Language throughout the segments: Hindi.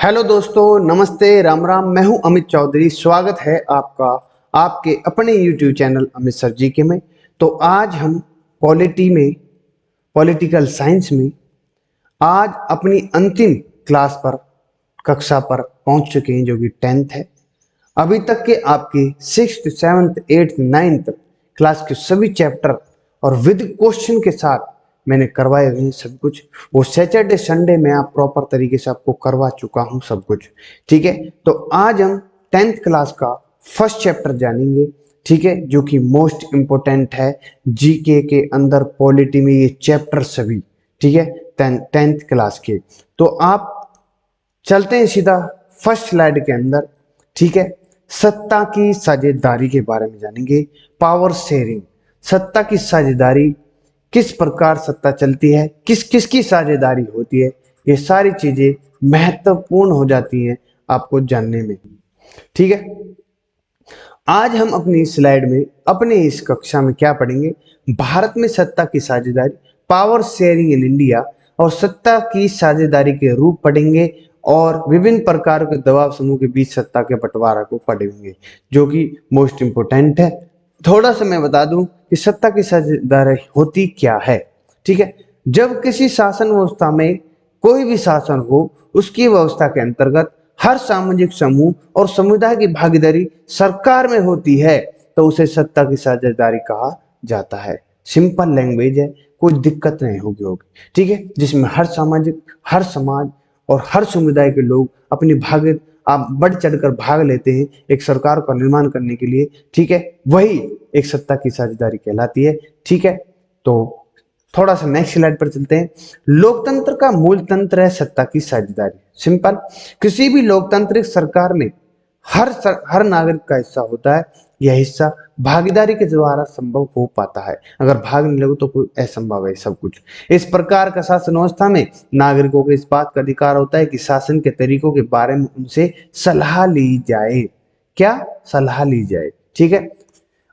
हेलो दोस्तों, नमस्ते, राम राम। मैं हूं अमित चौधरी। स्वागत है आपका आपके अपने यूट्यूब चैनल अमित सर जी के में। तो आज हम पॉलिटी में पॉलिटिकल साइंस में आज अपनी अंतिम क्लास पर कक्षा पर पहुंच चुके हैं, जो कि 10th है। अभी तक के आपके 6th 7th 8th 9th class के सभी चैप्टर और विद क्वेश्चन के साथ मैंने करवाए हुए हैं सब कुछ। वो सैटरडे संडे में आप प्रॉपर तरीके से आपको करवा चुका हूं सब कुछ। ठीक है, तो आज हम 10th क्लास का फर्स्ट चैप्टर जानेंगे। ठीक है, जो कि मोस्ट इंपोर्टेंट है जीके के अंदर, पॉलिटी में ये चैप्टर सभी। ठीक है, 10th क्लास के। तो आप चलते हैं सीधा फर्स्ट स्लाइड के अंदर। ठीक है, सत्ता की साझेदारी के बारे में जानेंगे। पावर शेयरिंग, सत्ता की साझेदारी, किस प्रकार सत्ता चलती है, किस किस की साझेदारी होती है, ये सारी चीजें महत्वपूर्ण हो जाती हैं आपको जानने में। ठीक है, आज हम अपनी स्लाइड में अपने इस कक्षा में क्या पढ़ेंगे? भारत में सत्ता की साझेदारी, पावर शेयरिंग इन इंडिया, और सत्ता की साझेदारी के रूप पढ़ेंगे, और विभिन्न प्रकार के दबाव समूह के बीच सत्ता के बंटवारा को पढ़ेंगे, जो कि मोस्ट इंपोर्टेंट है। थोड़ा सा मैं बता दूं कि सत्ता की साझेदारी होती क्या है। ठीक है, जब किसी शासन व्यवस्था में कोई भी शासन हो, उसकी व्यवस्था के अंतर्गत हर सामाजिक समूह और समुदाय की भागीदारी सरकार में होती है, तो उसे सत्ता की साझेदारी कहा जाता है। सिंपल लैंग्वेज है, कोई दिक्कत नहीं होगी। ठीक है, जिसमें हर सामाजिक, हर समाज और हर समुदाय के लोग अपनी भाग आप बढ़ चढ़कर भाग लेते हैं एक सरकार का निर्माण करने के लिए। ठीक है, वही एक सत्ता की साझेदारी कहलाती है। ठीक है, तो थोड़ा सा नेक्स्ट स्लाइड पर चलते हैं। लोकतंत्र का मूल तंत्र है सत्ता की साझेदारी। सिंपल, किसी भी लोकतांत्रिक सरकार में हर नागरिक का हिस्सा होता है। यह हिस्सा भागीदारी के द्वारा संभव हो पाता है। अगर भाग नहीं लगो तो कोई असंभव है सब कुछ। इस प्रकार का शासन व्यवस्था में नागरिकों को इस बात का अधिकार होता है कि शासन के तरीकों के बारे में उनसे सलाह ली जाए। क्या सलाह ली जाए? ठीक है,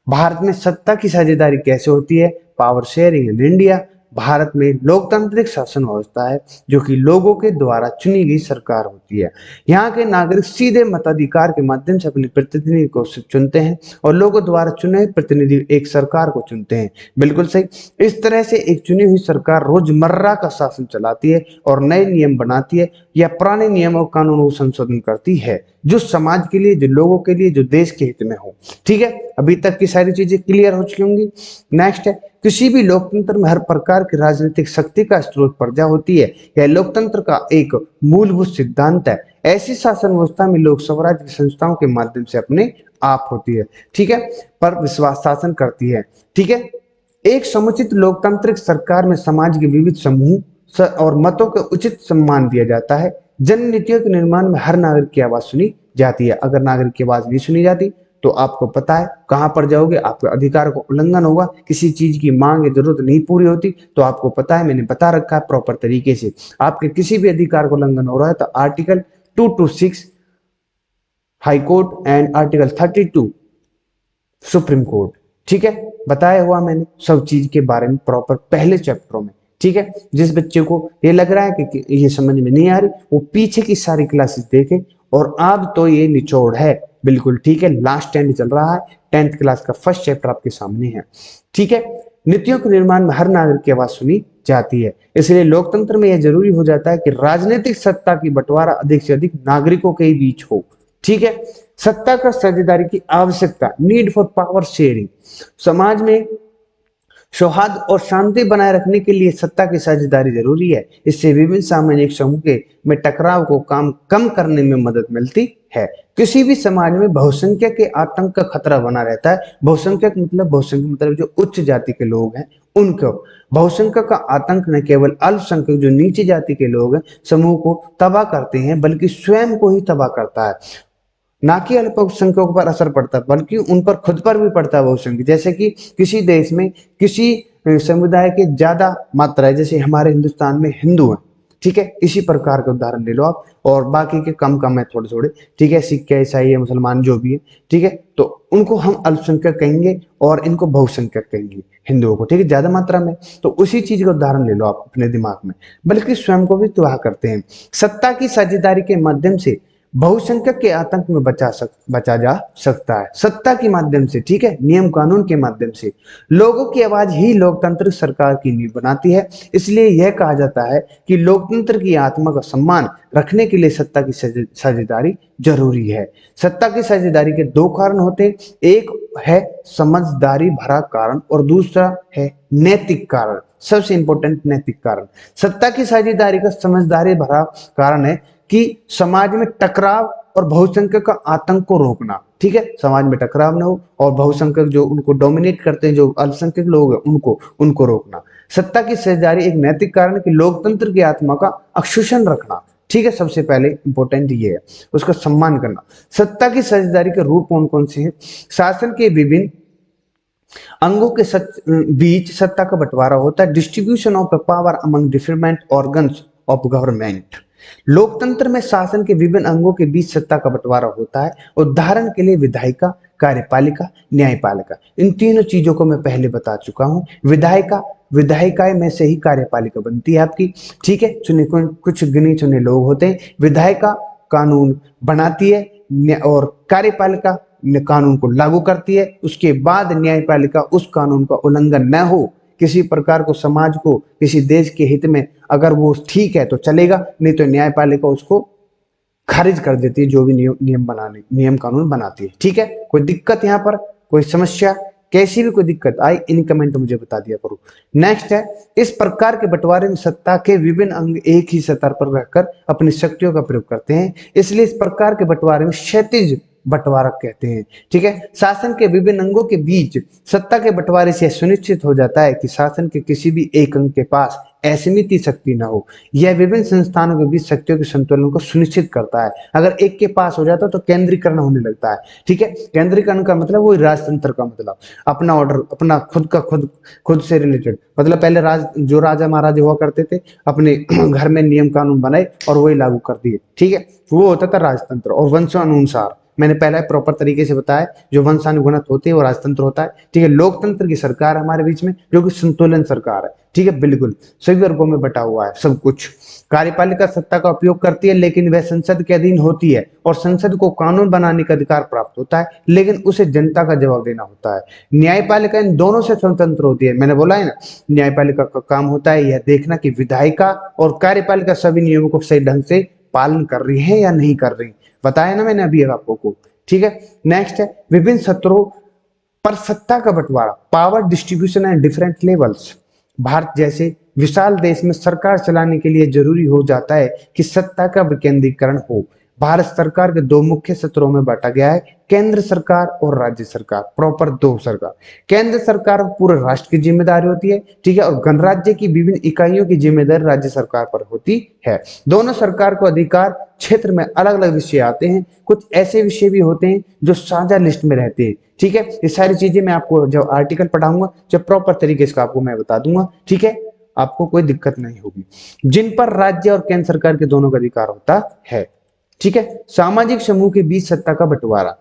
भारत में सत्ता की साझेदारी कैसे होती है? Power sharing in India. Bharat में लोकतांत्रिक शासन व्यवस्था है, जो कि लोगों के द्वारा चुनी गई सरकार होती है। यहाँ के नागरिक सीधे मताधिकार के माध्यम से अपने प्रतिनिधि को चुनते हैं, और लोगों द्वारा चुने प्रतिनिधि एक सरकार को चुनते हैं। बिल्कुल सही। इस तरह से एक चुनी हुई सरकार रोजमर्रा का शासन चलाती है और नए नियम बनाती है, या पुराने नियम और कानूनों को संशोधन करती है, जो समाज के लिए, जो लोगों के लिए, जो देश के हित में हो। ठीक है, अभी तक की सारी चीजें क्लियर हो चुकी होंगी। नेक्स्ट है, किसी भी लोकतंत्र में हर प्रकार की राजनीतिक शक्ति का स्रोत प्रजा होती है। यह लोकतंत्र का एक मूलभूत सिद्धांत है। ऐसी शासन व्यवस्था में लोक स्वराज की संस्थाओं के माध्यम से अपने आप होती है। ठीक है, पर विश्वास शासन करती है। ठीक है, एक समुचित लोकतांत्रिक सरकार में समाज के विविध समूह और मतों का उचित सम्मान दिया जाता है। जन नीतियों के निर्माण में हर नागरिक की आवाज सुनी जाती है। अगर नागरिक की आवाज नहीं सुनी जाती तो आपको पता है कहां पर जाओगे, आपके अधिकार का उल्लंघन होगा। किसी चीज की मांग या जरूरत नहीं पूरी होती तो आपको पता है, मैंने बता रखा है प्रॉपर तरीके से। आपके किसी भी अधिकार का उल्लंघन हो रहा है तो article 226 high court and article 32 supreme court. ठीक है, बताया हुआ मैंने सब चीज के बारे में प्रॉपर पहले चैप्टरों में। ठीक है, जिस बच्चे को ये लग रहा है कि ये समझ में नहीं आ रही, वो पीछे की सारी क्लासेस देखे। और अब तो ये निचोड़ है बिल्कुल। ठीक है, लास्ट 10 चल रहा है, 10th क्लास का फर्स्ट चैप्टर आपके सामने है। ठीक है, नीतियों के निर्माण में हर नागरिक की आवाज सुनी जाती है। इसलिए लोकतंत्र में यह जरूरी हो जाता है कि राजनीतिक सत्ता की बंटवारा अधिक से अधिक नागरिकों के बीच हो। ठीक है, सत्ता का साझेदारी की आवश्यकता, नीड फॉर पावर शेयरिंग। समाज में सौहार्द और शांति बनाए रखने के लिए सत्ता की साझेदारी जरूरी है। इससे विभिन्न सामाजिक समूह के में टकराव को कम करने में मदद मिलती है। किसी भी समाज में बहुसंख्यक के आतंक का खतरा बना रहता है। बहुसंख्यक मतलब जो उच्च जाति के लोग हैं उनको। बहुसंख्यक का आतंक न केवल अल्पसंख्यक जो नीची जाति के लोग हैं समूह को तबाह करते हैं, बल्कि स्वयं को ही तबाह करता है। ना कि अल्पसंख्यकों पर असर पड़ता है, बल्कि उन पर खुद पर भी पड़ता है बहुसंख्यक। जैसे कि किसी देश में किसी समुदाय के ज्यादा मात्रा है, जैसे हमारे हिंदुस्तान में हिंदू हैं, ठीक है, इसी प्रकार के उदाहरण ले लो आप, और बाकी के कम कम है थोड़े थोड़े, ठीक है, सिख ईसाई है मुसलमान जो भी है, ठीक है, तो उनको हम अल्पसंख्यक कहेंगे और इनको बहुसंख्यक कहेंगे, हिंदुओं को, ठीक है, ज्यादा मात्रा में। तो उसी चीज का उदाहरण ले लो आप अपने दिमाग में, बल्कि स्वयं को भी तबाह करते हैं। सत्ता की साझेदारी के माध्यम से बहुसंख्यक के आतंक में बचा जा सकता है, सत्ता के माध्यम से, ठीक है, नियम कानून के माध्यम से। लोगों की आवाज ही लोकतंत्र सरकार की नींव बनाती है। इसलिए यह कहा जाता है कि लोकतंत्र की आत्मा का सम्मान रखने के लिए सत्ता की साझेदारी जरूरी है। सत्ता की साझेदारी के दो कारण होते हैं, एक है समझदारी भरा कारण और दूसरा है नैतिक कारण। सबसे इंपॉर्टेंट नैतिक कारण। सत्ता की साझेदारी का समझदारी भरा कारण है कि समाज में टकराव और बहुसंख्यक का आतंक को रोकना, ठीक है, समाज में टकराव ना हो और बहुसंख्यक जो उनको डोमिनेट करते हैं, जो अल्पसंख्यक लोग हैं, उनको रोकना। सत्ता की साझेदारी एक नैतिक कारण है कि लोकतंत्र की आत्मा का अक्षुषण रखना, ठीक है, सबसे पहले इंपॉर्टेंट ये है, उसका सम्मान करना। सत्ता की साझेदारी के रूप कौन कौन से हैं? शासन के विभिन्न अंगों के बीच सत्ता का बंटवारा होता है, distribution of power among different organs of government. लोकतंत्र में शासन के विभिन्न अंगों के बीच सत्ता का बंटवारा होता है। उदाहरण के लिए विधायिका, कार्यपालिका, न्यायपालिका, इन तीनों चीजों को मैं पहले बता चुका हूं। विधायिकाएं में से ही कार्यपालिका बनती है आपकी, ठीक है, चुने कुछ गिने चुने लोग होते हैं। विधायिका कानून बनाती है और कार्यपालिका कानून को लागू करती है। उसके बाद न्यायपालिका उस कानून का उल्लंघन न हो, किसी प्रकार को समाज को, किसी देश के हित में अगर वो ठीक है तो चलेगा, नहीं तो न्यायपालिका उसको खारिज कर देती है, जो भी नियम कानून बनाती है, ठीक है। कोई दिक्कत यहाँ पर, कोई समस्या, कैसी भी कोई दिक्कत आई इन कमेंट मुझे बता दिया करो। नेक्स्ट है, इस प्रकार के बंटवारे में सत्ता के विभिन्न अंग एक ही स्तर पर रहकर अपनी शक्तियों का प्रयोग करते हैं, इसलिए इस प्रकार के बंटवारे में क्षैतिज बंटवारा कहते हैं, ठीक है। शासन के विभिन्न अंगों के बीच सत्ता के बंटवारे से सुनिश्चित हो जाता है कि शासन के किसी भी एक अंग के पास असीमित शक्ति न हो। यह विभिन्न संस्थानों के बीच शक्तियों के संतुलन को सुनिश्चित करता है। अगर एक के पास हो जाता है तो केंद्रीकरण होने लगता है, ठीक है। केंद्रीकरण का मतलब वही राजतंत्र का मतलब, अपना ऑर्डर, अपना खुद से रिलेटेड, मतलब पहले जो राजा महाराजा हुआ करते थे अपने घर में नियम कानून बनाए और वही लागू कर दिए, ठीक है, वो होता था राजतंत्र। और वंशानुसार मैंने पहले प्रॉपर तरीके से बताया, जो वंशानुगणत होते हैं वो राजतंत्र होता है, ठीक है। लोकतंत्र की सरकार हमारे बीच में जो कि संतुलन सरकार है, ठीक है, बिल्कुल सभी वर्गों में बटा हुआ है सब कुछ। कार्यपालिका सत्ता का उपयोग करती है लेकिन वह संसद के अधीन होती है और संसद को कानून बनाने का अधिकार प्राप्त होता है, लेकिन उसे जनता का जवाब देना होता है। न्यायपालिका इन दोनों से स्वतंत्र होती है। मैंने बोला है ना, न्यायपालिका का काम होता है यह देखना कि विधायिका और कार्यपालिका सभी नियमों को सही ढंग से पालन कर रही है या नहीं कर रही, बताया ना मैंने अभी आपको को, ठीक है। नेक्स्ट है, विभिन्न सत्रों पर सत्ता का बंटवारा, power distribution and different levels. Bharat जैसे विशाल देश में सरकार चलाने के लिए जरूरी हो जाता है कि सत्ता का विकेंद्रीकरण हो। भारत सरकार के दो मुख्य सत्रों में बांटा गया है, केंद्र सरकार और राज्य सरकार, प्रॉपर दो सरकार। केंद्र सरकार पूरे राष्ट्र की जिम्मेदारी होती है, ठीक है, और गणराज्य की विभिन्न इकाइयों की जिम्मेदारी राज्य सरकार पर होती है। दोनों सरकार को अधिकार क्षेत्र में अलग अलग विषय आते हैं, कुछ ऐसे विषय भी होते हैं जो साझा लिस्ट में रहते हैं, ठीक है। ये सारी चीजें मैं आपको जब आर्टिकल पढ़ाऊंगा, जब प्रॉपर तरीके से आपको मैं बता दूंगा, ठीक है, आपको कोई दिक्कत नहीं होगी, जिन पर राज्य और केंद्र सरकार के दोनों का अधिकार होता है, ठीक है। सामाजिक समूह के बीच सत्ता का बंटवारा।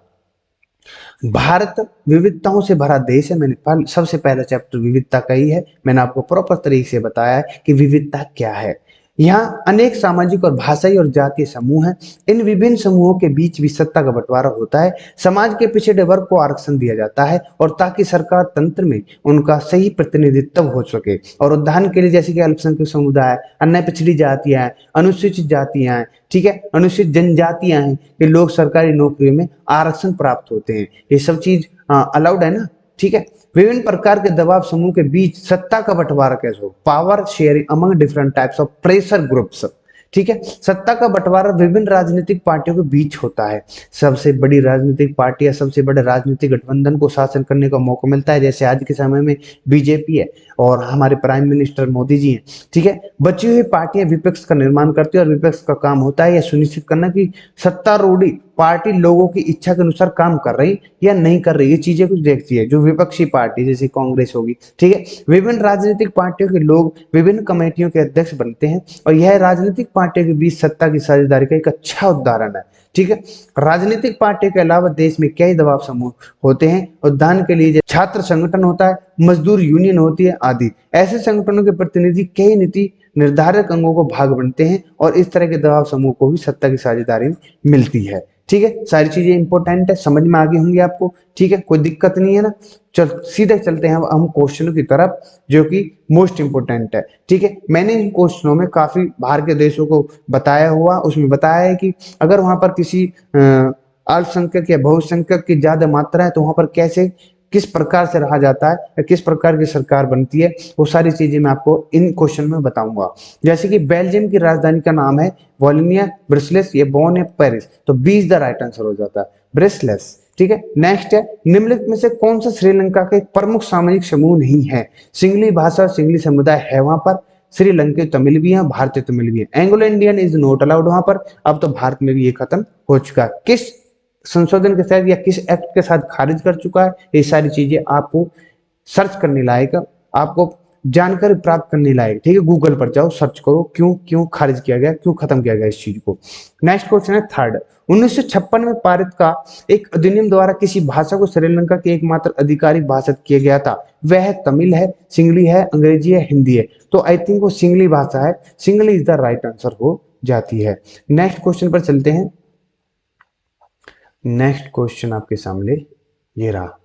भारत विविधताओं से भरा देश है। मैंने सबसे पहला चैप्टर विविधता का ही है। मैंने आपको प्रॉपर तरीके से बताया है कि विविधता क्या है। यहाँ अनेक सामाजिक और भाषाई और जातीय समूह हैं। इन विभिन्न समूहों के बीच भी सत्ता का बंटवारा होता है। समाज के पिछड़े वर्ग को आरक्षण दिया जाता है और ताकि सरकार तंत्र में उनका सही प्रतिनिधित्व हो सके। और उदाहरण के लिए जैसे कि अल्पसंख्यक समुदाय, अन्य पिछड़ी जातियां हैं, अनुसूचित जातियां हैं, ठीक है, अनुसूचित जनजातियां हैं, ये लोग सरकारी नौकरियों में आरक्षण प्राप्त होते हैं। ये सब चीज अलाउड है ना, ठीक है। विभिन्न प्रकार के दबाव समूह के बीच सत्ता का बंटवारा कैसे हो, power sharing among different types of pressure groups, ठीक है। सत्ता का बंटवारा विभिन्न राजनीतिक पार्टियों के बीच होता है। सबसे बड़ी राजनीतिक पार्टी या सबसे बड़े राजनीतिक गठबंधन को शासन करने का मौका मिलता है, जैसे आज के समय में बीजेपी है और हमारे प्राइम मिनिस्टर मोदी जी हैं, ठीक है। बची हुई पार्टियां विपक्ष का निर्माण करती है और विपक्ष का काम होता है यह सुनिश्चित करना कि सत्तारूढ़ पार्टी लोगों की इच्छा के अनुसार काम कर रही या नहीं कर रही, ये चीजें कुछ देखती है। जो विपक्षी पार्टी जैसे कांग्रेस होगी, ठीक है, विभिन्न राजनीतिक पार्टियों के लोग विभिन्न कमेटियों के अध्यक्ष बनते हैं और यह राजनीतिक पार्टियों के बीच सत्ता की साझेदारी का एक अच्छा उदाहरण है। ठीक है, राजनीतिक पार्टियों के अलावा देश में कई दबाव समूह होते हैं। उदाहरण के लिए छात्र संगठन होता है, मजदूर यूनियन होती है आदि। ऐसे संगठनों के प्रतिनिधि कई नीति निर्धारक अंगों को भाग बनते हैं और इस तरह के दबाव समूह को भी सत्ता की साझेदारी मिलती है। ठीक है, सारी चीजें इंपॉर्टेंट है, समझ में आ गई होंगी आपको। ठीक है, कोई दिक्कत नहीं है ना। चल सीधे चलते हैं हम क्वेश्चनों की तरफ जो कि मोस्ट इंपोर्टेंट है। ठीक है, मैंने इन क्वेश्चनों में काफी बाहर के देशों को बताया हुआ, उसमें बताया है कि अगर वहां पर किसी अल्पसंख्यक या बहुसंख्यक की ज्यादा मात्रा है तो वहां पर कैसे किस प्रकार से रहा जाता है या किस प्रकार की सरकार बनती है, वो सारी चीजें मैं आपको इन क्वेश्चन में बताऊंगा। जैसे कि बेल्जियम की राजधानी का नाम है वॉलोनिया, ब्रसेल्स, ये बोन है पेरिस, तो B is the right answer हो जाता है, ब्रसेल्स। ठीक है, नेक्स्ट है निम्नलिखित में से कौन सा श्रीलंका का एक प्रमुख सामाजिक समूह नहीं है? सिंगली भाषा और सिंगली समुदाय है वहां पर, श्रीलंके तमिल भी है, भारतीय तमिल भी है। Anglo Indian is not allowed वहां पर, अब तो भारत में भी ये खत्म हो चुका है। किस संशोधन के साथ या किस एक्ट के साथ खारिज कर चुका है, ये सारी चीजें आपको सर्च करने लायक, आपको जानकारी प्राप्त करने लायक। ठीक है, गूगल पर जाओ, सर्च करो क्यों क्यों खारिज किया गया, क्यों खत्म किया गया इस चीज को। नेक्स्ट क्वेश्चन है थर्ड, 1956 में पारित का एक अधिनियम द्वारा किसी भाषा को श्रीलंका की एकमात्र आधिकारिक भाषा किया गया था, वह तमिल है, सिंगली है, अंग्रेजी है, हिंदी है? तो आई थिंक वो सिंगली भाषा है, singly is the right answer हो जाती है। नेक्स्ट क्वेश्चन पर चलते हैं। नेक्स्ट क्वेश्चन आपके सामने ये रहा,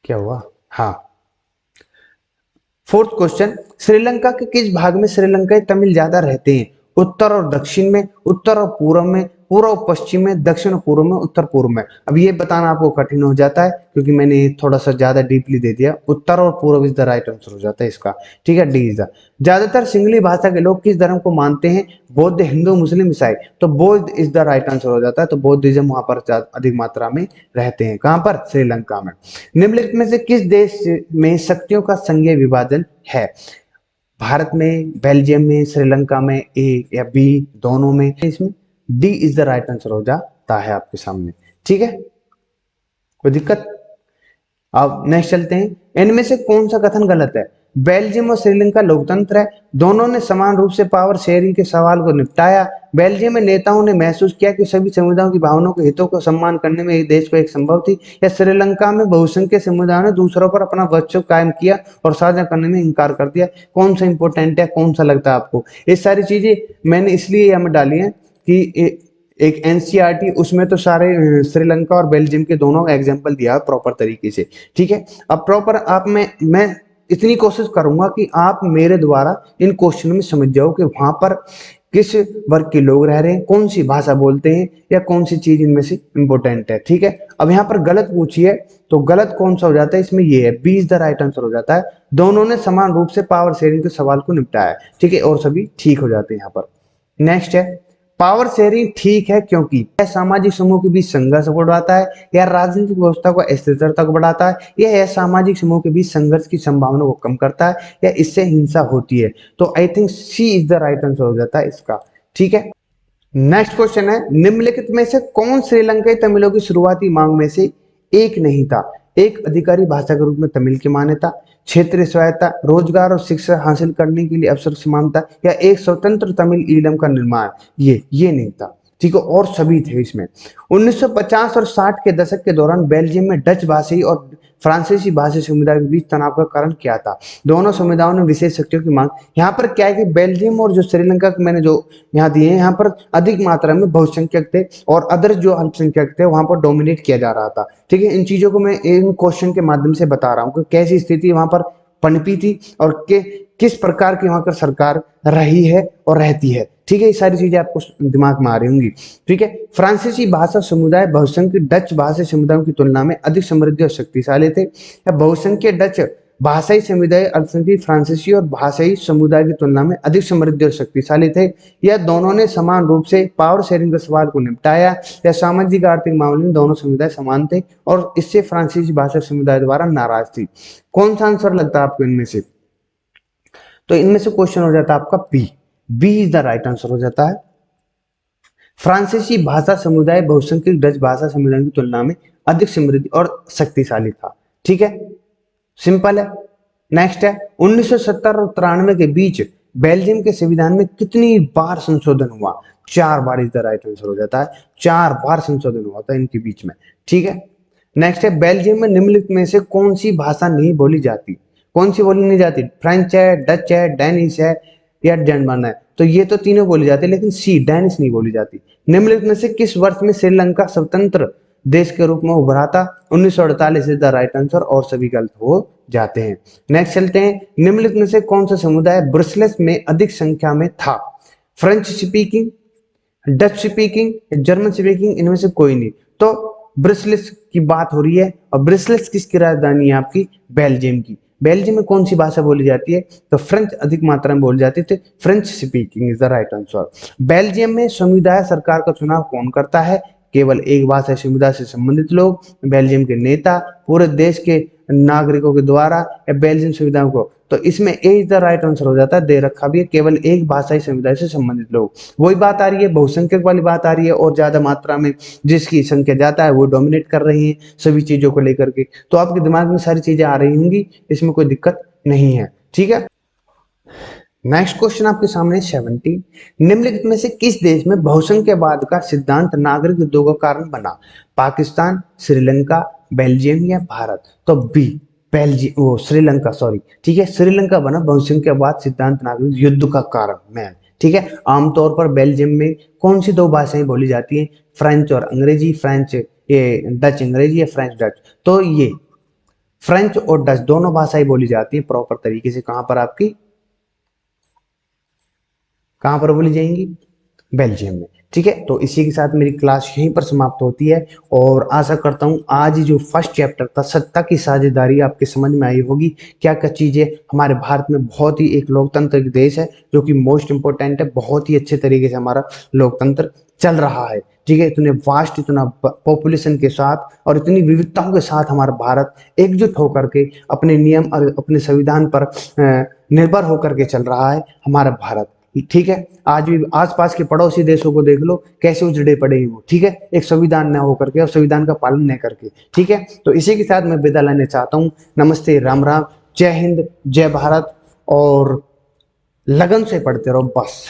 क्या हुआ, हाँ, फोर्थ क्वेश्चन, श्रीलंका के किस भाग में श्रीलंकाई तमिल ज्यादा रहते हैं? उत्तर और दक्षिण में, उत्तर और पूर्व में, पूर्व और पश्चिम में, दक्षिण और पूर्व में, उत्तर पूर्व में? अब ये बताना आपको कठिन हो जाता है क्योंकि मैंने थोड़ा सा ज्यादा डीपली दे दिया। उत्तर और पूर्व इज द राइट आंसर हो जाता है इसका। ठीक है, डी इज द। ज्यादातर सिंगली भाषा के लोग किस धर्म को मानते हैं? बौद्ध, हिंदू, मुस्लिम, ईसाई? तो बौद्ध इज द राइट आंसर हो जाता है। तो बौद्धिज्म वहां पर अधिक मात्रा में रहते हैं, कहां पर? श्रीलंका में। निम्नलिखित में से किस देश में शक्तियों का संघीय विभाजन है? भारत में, बेल्जियम में, श्रीलंका में, ए या बी दोनों में? इसमें D is the right answer हो जाता है आपके सामने। ठीक है, कोई दिक्कत? अब नेक्स्ट चलते हैं, इनमें से कौन सा कथन गलत है? बेल्जियम और श्रीलंका लोकतंत्र है, दोनों ने समान रूप से पावर शेयरिंग के सवाल को निपटाया, बेल्जियम में नेताओं ने महसूस किया कि सभी समुदायों की भावनाओं के हितों को सम्मान करने में एक देश को एक संभव थी, या श्रीलंका में बहुसंख्यक समुदायों ने दूसरों पर अपना वर्चस्व कायम किया और साझा करने में इनकार कर दिया? कौन सा इंपॉर्टेंट है, कौन सा लगता है आपको? ये सारी चीजें मैंने इसलिए यहाँ में डाली है कि एक एनसीईआरटी, उसमें तो सारे श्रीलंका और बेल्जियम के दोनों एग्जांपल दिया है प्रॉपर तरीके से। ठीक है, अब प्रॉपर आप मैं इतनी कोशिश करूंगा कि आप मेरे द्वारा इन क्वेश्चन में समझ जाओ कि वहां पर किस वर्ग के लोग रह रहे हैं, कौन सी भाषा बोलते हैं, या कौन सी चीज इनमें से इंपॉर्टेंट है। ठीक है, अब यहाँ पर गलत पूछी है तो गलत कौन सा हो जाता है इसमें? ये है, B is the right answer हो जाता है। दोनों ने समान रूप से पावर शेयरिंग के सवाल को निपटाया। ठीक है, और सभी ठीक हो जाते हैं यहाँ पर। नेक्स्ट है, पावर शेयरिंग ठीक है क्योंकि यह सामाजिक समूह के बीच संघर्ष को बढ़ाता है, या राजनीतिक व्यवस्था को स्थिरता को बढ़ाता है, या यह सामाजिक समूह के बीच संघर्ष की संभावना को कम करता है, या इससे हिंसा होती है? तो I think C is the right answer हो जाता है इसका। ठीक है, नेक्स्ट क्वेश्चन है, निम्नलिखित में से कौन श्रीलंकाई तमिलों की शुरुआती मांग में से एक नहीं था? एक अधिकारी भाषा के रूप में तमिल की मान्यता, क्षेत्रीय स्वायत्ता, रोजगार और शिक्षा हासिल करने के लिए अवसर समानता, या एक स्वतंत्र तमिल ईलम का निर्माण? ये नहीं था। ठीक है, और सभी थे इसमें। 1950 और 60 के दशक के दौरान बेल्जियम में डच भाषी और फ्रांसीसी भाषी समुदाय के बीच तनाव का कारण क्या था? दोनों समुदायों ने विशेष शक्तियों की मांग। यहाँ पर क्या है कि बेल्जियम और जो श्रीलंका मैंने जो यहाँ दिए हैं, यहाँ पर अधिक मात्रा में बहुसंख्यक थे और अदर जो अल्पसंख्यक थे वहां पर डोमिनेट किया जा रहा था। ठीक है, इन चीजों को मैं इन क्वेश्चन के माध्यम से बता रहा हूँ कि कैसी स्थिति वहां पर पनपी थी और किस प्रकार की वहां पर सरकार रही है और रहती है। ठीक है, ये सारी चीजें आपको दिमाग में आ रही होंगी। ठीक है, फ्रांसीसी भाषा समुदाय बहुसंख्यक डच भाषी समुदायों की तुलना में अधिक समृद्ध और शक्तिशाली थे, या बहुसंख्यक डच भाषाई समुदाय अल्पसंख्यक फ्रांसीसी और भाषाई समुदाय की तुलना में अधिक समृद्ध और शक्तिशाली थे, या दोनों ने समान रूप से पावर शेयरिंग के सवाल को निपटाया, या सामाजिक आर्थिक मामले में दोनों समुदाय समान थे और इससे फ्रांसीसी भाषा समुदाय द्वारा नाराज थी? कौन सा आंसर लगता है आपको इनमें से? तो इनमें से क्वेश्चन हो जाता है आपका B, B is the right answer हो जाता है। फ्रांसीसी भाषा समुदाय बहुसंख्यक डच भाषा समुदाय की तुलना में अधिक समृद्ध और शक्तिशाली था। ठीक है, सिंपल है। नेक्स्ट है 1970 और 93 के बीच बेल्जियम के संविधान में कितनी बार संशोधन हुआ? 4 bar is the right answer हो जाता है। 4 बार संशोधन हुआ था इनके बीच में। ठीक है, नेक्स्ट है बेल्जियम में निम्नलिखित में से कौन सी भाषा नहीं बोली जाती? कौन सी बोली नहीं जाती? फ्रेंच है, डच है, डेनिश है या जर्मन है? तो ये तो तीनों बोली जाती है, लेकिन सी डेनिश नहीं बोली जाती। निम्नलिखित में से किस वर्ष में श्रीलंका स्वतंत्र देश के रूप में उभरा था? 1948 इज द राइट आंसर और सभी गलत हो जाते हैं। नेक्स्ट चलते हैं, निम्नलिखित में से कौन सा समुदाय ब्रुसेल्स में अधिक संख्या में था? French speaking, Dutch speaking, German speaking, इनमें से कोई नहीं। तो ब्रुसेल्स की बात हो रही है, और ब्रुसेल्स किसकी राजधानी है आपकी? बेल्जियम की। बेल्जियम में कौन सी भाषा बोली जाती है? तो फ्रेंच अधिक मात्रा में बोली जाती है, French speaking is the right answer. Belgium में समुदाय सरकार का चुनाव कौन करता है? केवल एक भाषा समुदाय से संबंधित लोग, बेल्जियम के नेता, पूरे देश के नागरिकों के द्वारा, या बेल्जियम संविधान को? तो इसमें ए इज द राइट आंसर हो जाता है, दे रखा भी है केवल एक भाषाई समुदाय से संबंधित लोग। वही बात आ रही है, बहुसंख्यक वाली बात आ रही है, और ज्यादा मात्रा में जिसकी संख्या ज्यादा है वो डोमिनेट कर रही है सभी चीजों को लेकर के। तो आपके दिमाग में सारी चीजें आ रही होंगी, इसमें कोई दिक्कत नहीं है। ठीक है, नेक्स्ट क्वेश्चन आपके सामने 17, निम्नलिखित में से किस देश में बहुसंख्यवाद का सिद्धांत नागरिक युद्धों का कारण बना? पाकिस्तान, श्रीलंका, बेल्जियम या भारत? तो बी बेल्जियम, वो श्रीलंका, सॉरी। ठीक है, श्रीलंका बना बहुसंख्यवाद सिद्धांत नागरिक युद्ध का कारण मैन। ठीक है, आमतौर पर बेल्जियम में कौन सी दो भाषाएं बोली जाती हैं? फ्रेंच और अंग्रेजी, फ्रेंच ये डच अंग्रेजी या फ्रेंच डच? तो ये फ्रेंच और डच दोनों भाषाएं बोली जाती है प्रॉपर तरीके से। कहां पर आपकी, कहां पर बोली जाएंगी? बेल्जियम में। ठीक है, तो इसी के साथ मेरी क्लास यहीं पर समाप्त होती है, और आशा करता हूं आज जो फर्स्ट चैप्टर था सत्ता की साझेदारी आपके समझ में आई होगी। क्या क्या चीजें हमारे भारत में, बहुत ही एक लोकतंत्र देश है जो कि मोस्ट इंपोर्टेंट है, बहुत ही अच्छे तरीके से हमारा लोकतंत्र चल रहा है। ठीक है, इतने वास्ट, इतना पॉपुलेशन के साथ और इतनी विविधताओं के साथ हमारा भारत एकजुट होकर के अपने नियम और अपने संविधान पर निर्भर होकर के चल रहा है हमारा भारत। ठीक है, आज भी आसपास के पड़ोसी देशों को देख लो कैसे उजड़े पड़े हैं वो। ठीक है, एक संविधान न होकर के और संविधान का पालन न करके। ठीक है, तो इसी के साथ मैं विदा लेना चाहता हूँ। नमस्ते, राम राम, जय हिंद, जय भारत, और लगन से पढ़ते रहो बस।